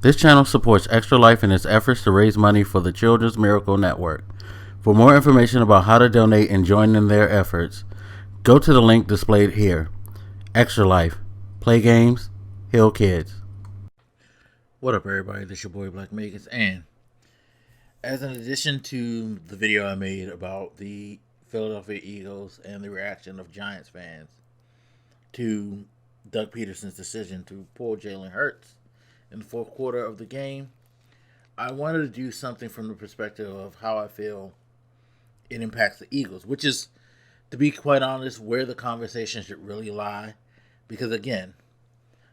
This channel supports Extra Life in its efforts to raise money for the Children's Miracle Network. For more information about how to donate and join in their efforts, go to the link displayed here. Extra Life. Play games, heal kids. What up, everybody? This is your boy Blak Magus, and as an addition to the video I made about the Philadelphia Eagles and the reaction of Giants fans to Doug Pederson's decision to pull Jalen Hurts in the fourth quarter of the game, I wanted to do something from the perspective of how I feel it impacts the Eagles, which is, to be quite honest, where the conversation should really lie. Because again,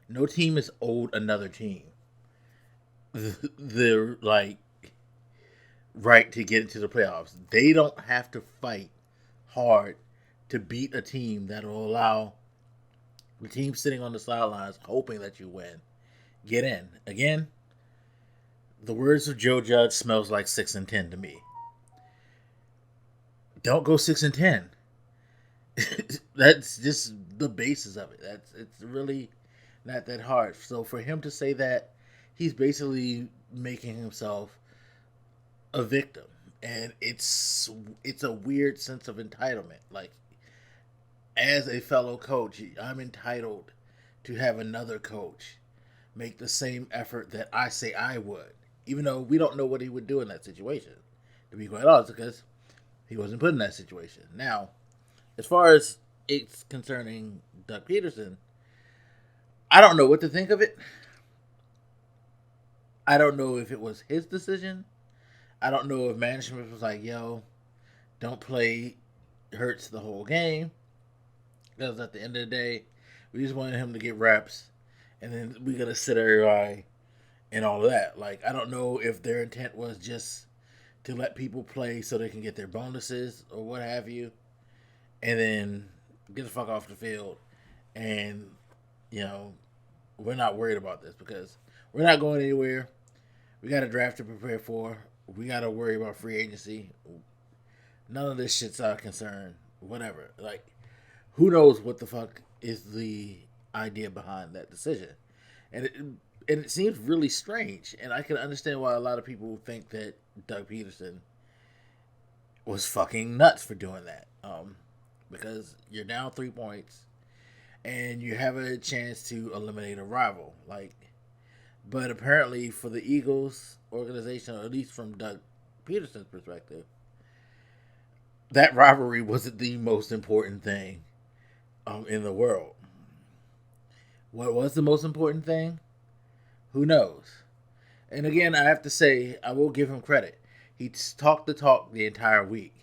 no team is owed another team the right to get into the playoffs. They don't have to fight hard to beat a team that will allow the team sitting on the sidelines hoping that you win get in. Again, the words of Joe Judge smells like 6-10 to me. Don't go 6-10. That's just the basis of it. It's really not that hard. So for him to say that, he's basically making himself a victim, and it's a weird sense of entitlement. Like, as a fellow coach, I'm entitled to have another coach make the same effort that I say I would, even though we don't know what he would do in that situation, to be quite honest, because he wasn't put in that situation. Now, as far as it's concerning Doug Pederson, I don't know what to think of it. I don't know if it was his decision. I don't know if management was like, yo, don't play Hurts the whole game. Because at the end of the day, we just wanted him to get reps, and then we got to sit everybody and all of that. Like, I don't know if their intent was just to let people play so they can get their bonuses or what have you, and then get the fuck off the field. And, we're not worried about this because we're not going anywhere. We got a draft to prepare for. We got to worry about free agency. None of this shit's our concern. Whatever. Like, who knows what the fuck is the idea behind that decision? And it seems really strange. And I can understand why a lot of people think that Doug Pederson was fucking nuts for doing that. Because you're down 3 points and you have a chance to eliminate a rival. But apparently for the Eagles organization, or at least from Doug Pederson's perspective, that rivalry wasn't the most important thing in the world. What was the most important thing? Who knows? And again, I have to say, I will give him credit. He talked the talk the entire week.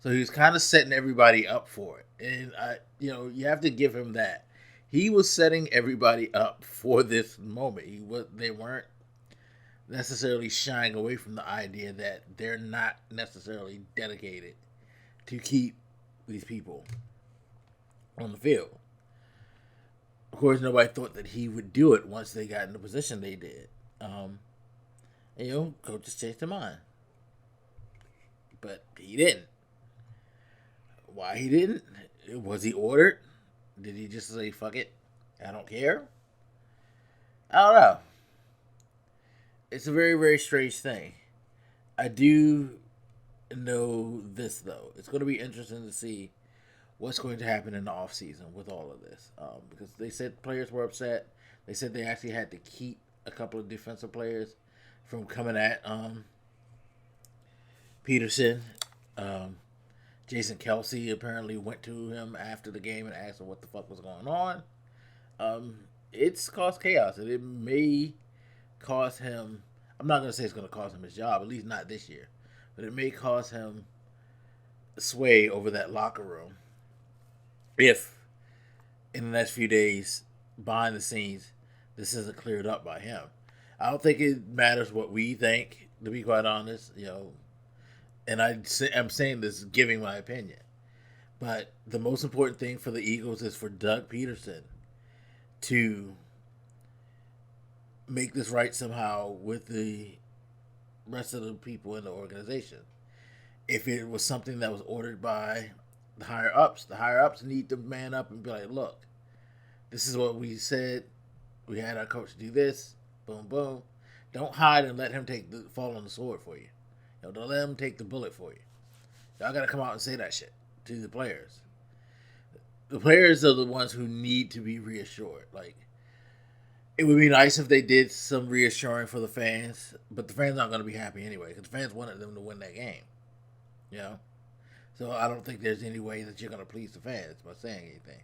So he was kind of setting everybody up for it. And, you have to give him that. He was setting everybody up for this moment. They weren't necessarily shying away from the idea that they're not necessarily dedicated to keep these people on the field. Of course, nobody thought that he would do it once they got in the position they did. Coaches changed their mind. But he didn't. Why he didn't? Was he ordered? Did he just say, fuck it, I don't care? I don't know. It's a very, very strange thing. I do know this, though. It's going to be interesting to see what's going to happen in the offseason with all of this. Because they said players were upset. They said they actually had to keep a couple of defensive players from coming at Pederson. Jason Kelsey apparently went to him after the game and asked him what the fuck was going on. It's caused chaos, and it may cause him. I'm not going to say it's going to cost him his job, at least not this year, but it may cause him sway over that locker room if in the next few days, behind the scenes, this isn't cleared up by him. I don't think it matters what we think, to be quite honest, and I'm saying this giving my opinion. But the most important thing for the Eagles is for Doug Pederson to make this right somehow with the rest of the people in the organization. If it was something that was ordered by the higher ups need to man up and be like, look, this is what we said. We had our coach do this. Boom, boom. Don't hide and let him fall on the sword for you. Don't let him take the bullet for you. Y'all got to come out and say that shit to the players. The players are the ones who need to be reassured. Like, it would be nice if they did some reassuring for the fans, but the fans aren't going to be happy anyway because the fans wanted them to win that game. So I don't think there's any way that you're going to please the fans by saying anything.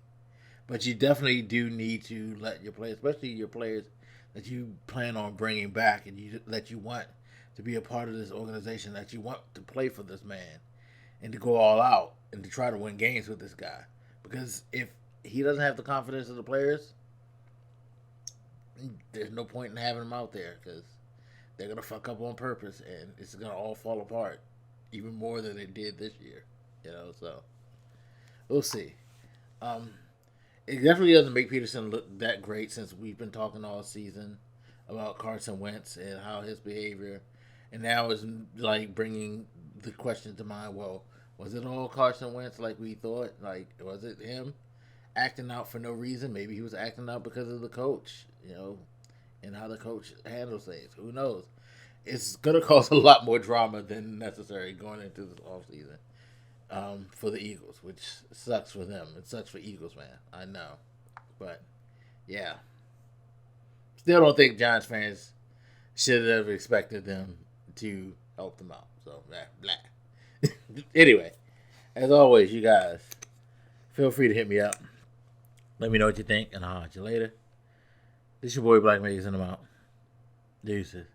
But you definitely do need to let your players, especially your players that you plan on bringing back and that you want to be a part of this organization, that you want to play for this man and to go all out and to try to win games with this guy. Because if he doesn't have the confidence of the players, there's no point in having him out there because they're going to fuck up on purpose and it's going to all fall apart even more than it did this year. So we'll see. It definitely doesn't make Pederson look that great since we've been talking all season about Carson Wentz and how his behavior, and now is like bringing the question to mind. Well, was it all Carson Wentz like we thought? Like, was it him acting out for no reason? Maybe he was acting out because of the coach, and how the coach handles things. Who knows? It's gonna cause a lot more drama than necessary going into this offseason. For the Eagles, which sucks for them. It sucks for Eagles, man. I know. But, yeah. Still don't think Giants fans should have expected them to help them out. So, blah. Anyway, as always, you guys, feel free to hit me up. Let me know what you think, and I'll hit you later. This is your boy Blak Magus, and I'm out. Deuces.